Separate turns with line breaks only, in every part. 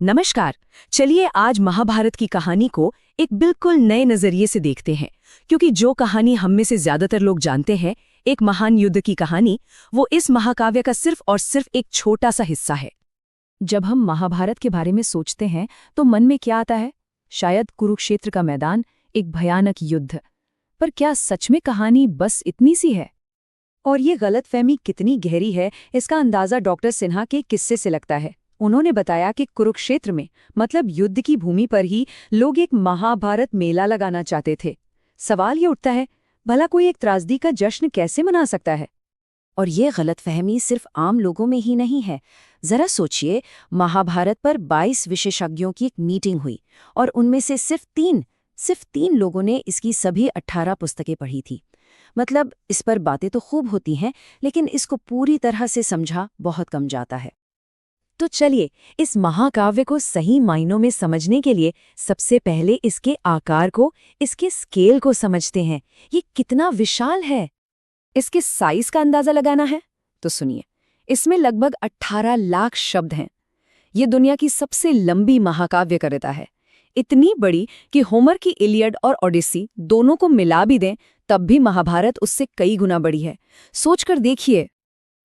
नमस्कार। चलिए आज महाभारत की कहानी को एक बिल्कुल नए नजरिए से देखते हैं, क्योंकि जो कहानी हम में से ज्यादातर लोग जानते हैं, एक महान युद्ध की कहानी, वो इस महाकाव्य का सिर्फ और सिर्फ एक छोटा सा हिस्सा है। जब हम महाभारत के बारे में सोचते हैं तो मन में क्या आता है? शायद कुरुक्षेत्र का मैदान, एक भयानक युद्ध। पर क्या सच में कहानी बस इतनी सी है? और ये गलतफहमी कितनी गहरी है, इसका अंदाजा डॉक्टर सिन्हा के किस्से से लगता है। उन्होंने बताया कि कुरुक्षेत्र में, मतलब युद्ध की भूमि पर ही, लोग एक महाभारत मेला लगाना चाहते थे। सवाल ये उठता है, भला कोई एक त्रासदी का जश्न कैसे मना सकता है? और ये गलतफहमी सिर्फ आम लोगों में ही नहीं है। जरा सोचिए, महाभारत पर 22 विशेषज्ञों की एक मीटिंग हुई और उनमें से सिर्फ तीन लोगों ने इसकी सभी 18 पुस्तकें पढ़ी थी। मतलब इस पर बातें तो खूब होती हैं, लेकिन इसको पूरी तरह से समझा बहुत कम जाता है। तो चलिए, इस महाकाव्य को सही मायनों में समझने के लिए सबसे पहले इसके आकार को, इसके स्केल को समझते हैं। ये कितना विशाल है। इसके साइज का अंदाजा लगाना है तो सुनिए, इसमें लगभग 18 लाख शब्द हैं। ये दुनिया की सबसे लंबी महाकाव्य कविता है। इतनी बड़ी कि होमर की इलियड और ओडिसी दोनों को मिला भी दें तब भी महाभारत उससे कई गुना बड़ी है। सोचकर देखिए।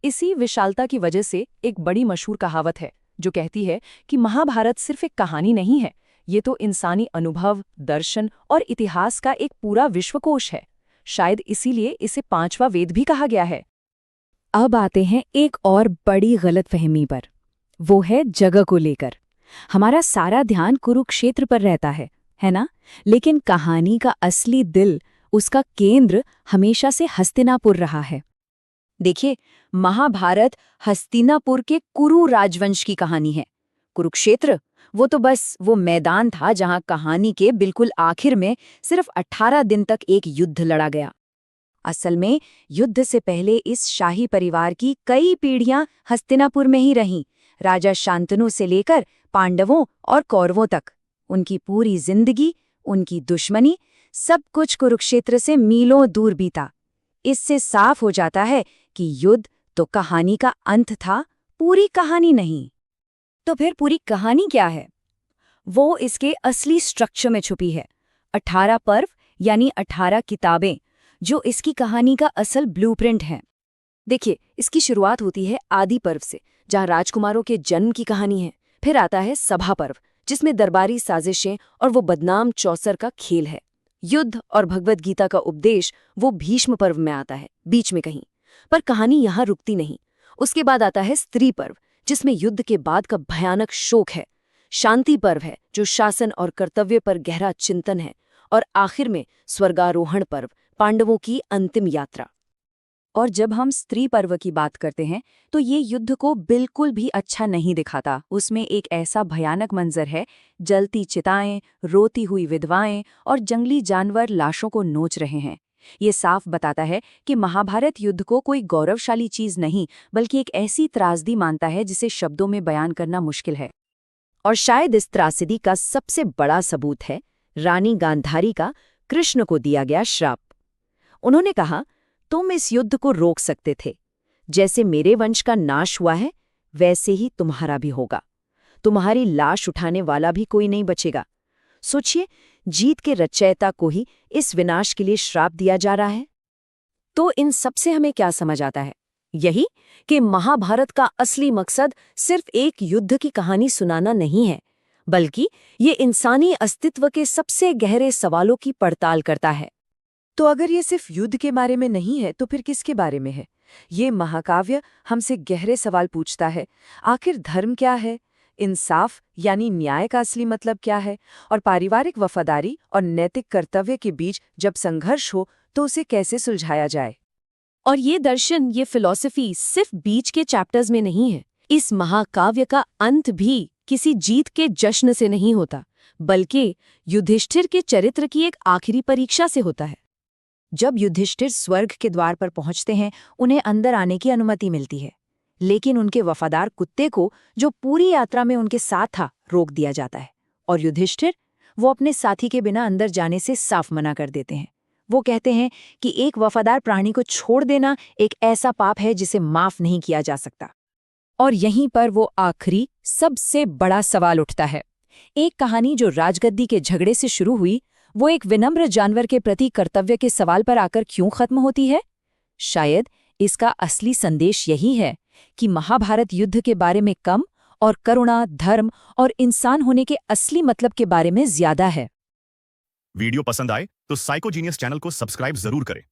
इसी विशालता की वजह से एक बड़ी मशहूर कहावत है जो कहती है कि महाभारत सिर्फ एक कहानी नहीं है, ये तो इंसानी अनुभव, दर्शन और इतिहास का एक पूरा विश्वकोश है। शायद इसीलिए इसे 5वां वेद भी कहा गया है। अब आते हैं एक और बड़ी गलतफहमी पर। वो है जगह को लेकर। हमारा सारा ध्यान कुरुक्षेत्र पर रहता है ना? लेकिन कहानी का असली दिल, उसका केंद्र हमेशा से हस्तिनापुर रहा है। देखिए, महाभारत हस्तिनापुर के कुरु राजवंश की कहानी है। कुरुक्षेत्र वो तो बस वो मैदान था जहां कहानी के बिल्कुल आखिर में सिर्फ 18 दिन तक एक युद्ध लड़ा गया। असल में युद्ध से पहले इस शाही परिवार की कई पीढ़ियां हस्तिनापुर में ही रहीं, राजा शांतनु से लेकर पांडवों और कौरवों तक। उनकी पूरी जिंदगी, उनकी दुश्मनी, सब कुछ कुरुक्षेत्र से मीलों दूर बीता। इससे साफ हो जाता है कि युद्ध तो कहानी का अंत था, पूरी कहानी नहीं। तो फिर पूरी कहानी क्या है? वो इसके असली स्ट्रक्चर में छुपी है। 18 पर्व यानी 18 किताबें, जो इसकी कहानी का असल ब्लूप्रिंट हैं। देखिए, इसकी शुरुआत होती है आदि पर्व से, जहां राजकुमारों के जन्म की कहानी है। फिर आता है सभा पर्व, जिसमें दरबारी साजिशें और वो बदनाम चौसर का खेल है। युद्ध और भगवद गीता का उपदेश वो भीष्म पर्व में आता है, बीच में कहीं। पर कहानी यहाँ रुकती नहीं। उसके बाद आता है स्त्री पर्व, जिसमें युद्ध के बाद का भयानक शोक है। शांति पर्व है, जो शासन और कर्तव्य पर गहरा चिंतन है। और आखिर में स्वर्गारोहण पर्व, पांडवों की अंतिम यात्रा। और जब हम स्त्री पर्व की बात करते हैं तो ये युद्ध को बिल्कुल भी अच्छा नहीं दिखाता। उसमें एक ऐसा भयानक मंजर है, जलती चिताएं, रोती हुई विधवाएं और जंगली जानवर लाशों को नोच रहे हैं। ये साफ बताता है कि महाभारत युद्ध को कोई गौरवशाली चीज नहीं, बल्कि एक ऐसी त्रासदी मानता है जिसे शब्दों में बयान करना मुश्किल है। और शायद इस त्रासदी का सबसे बड़ा सबूत है रानी गांधारी का कृष्ण को दिया गया श्राप। उन्होंने कहा, तुम इस युद्ध को रोक सकते थे। जैसे मेरे वंश का नाश हुआ है, वैसे ही तुम्हारा भी होगा। तुम्हारी लाश उठाने वाला भी कोई नहीं बचेगा। सोचिए, जीत के रचयिता को ही इस विनाश के लिए श्राप दिया जा रहा है। तो इन सब से हमें क्या समझ आता है? यही कि महाभारत का असली मकसद सिर्फ एक युद्ध की कहानी सुनाना नहीं है, बल्कि ये इंसानी अस्तित्व के सबसे गहरे सवालों की पड़ताल करता है। तो अगर ये सिर्फ युद्ध के बारे में नहीं है तो फिर किसके बारे में है? ये महाकाव्य हमसे गहरे सवाल पूछता है। आखिर धर्म क्या है? इंसाफ यानी न्याय का असली मतलब क्या है? और पारिवारिक वफादारी और नैतिक कर्तव्य के बीच जब संघर्ष हो तो उसे कैसे सुलझाया जाए? और ये दर्शन, ये फिलॉसफी सिर्फ बीच के चैप्टर्स में नहीं है। इस महाकाव्य का अंत भी किसी जीत के जश्न से नहीं होता, बल्कि युधिष्ठिर के चरित्र की एक आखिरी परीक्षा से होता है। जब युधिष्ठिर स्वर्ग के द्वार पर पहुंचते हैं, उन्हें अंदर आने की अनुमति मिलती है, लेकिन उनके वफादार कुत्ते को, जो पूरी यात्रा में उनके साथ था, रोक दिया जाता है। और युधिष्ठिर, वो अपने साथी के बिना अंदर जाने से साफ मना कर देते हैं। वो कहते हैं कि एक वफादार प्राणी को छोड़ देना एक ऐसा पाप है जिसे माफ नहीं किया जा सकता।
और यहीं पर वो आखिरी सबसे बड़ा सवाल उठता है। एक कहानी जो राजगद्दी के झगड़े से शुरू हुई, वो एक विनम्र जानवर के प्रति कर्तव्य के सवाल पर आकर क्यों खत्म होती है? शायद इसका असली संदेश यही है कि महाभारत युद्ध के बारे में कम और करुणा, धर्म और इंसान होने के असली मतलब के बारे में ज्यादा है।
वीडियो पसंद आए तो साइकोजीनियस चैनल को सब्सक्राइब जरूर करें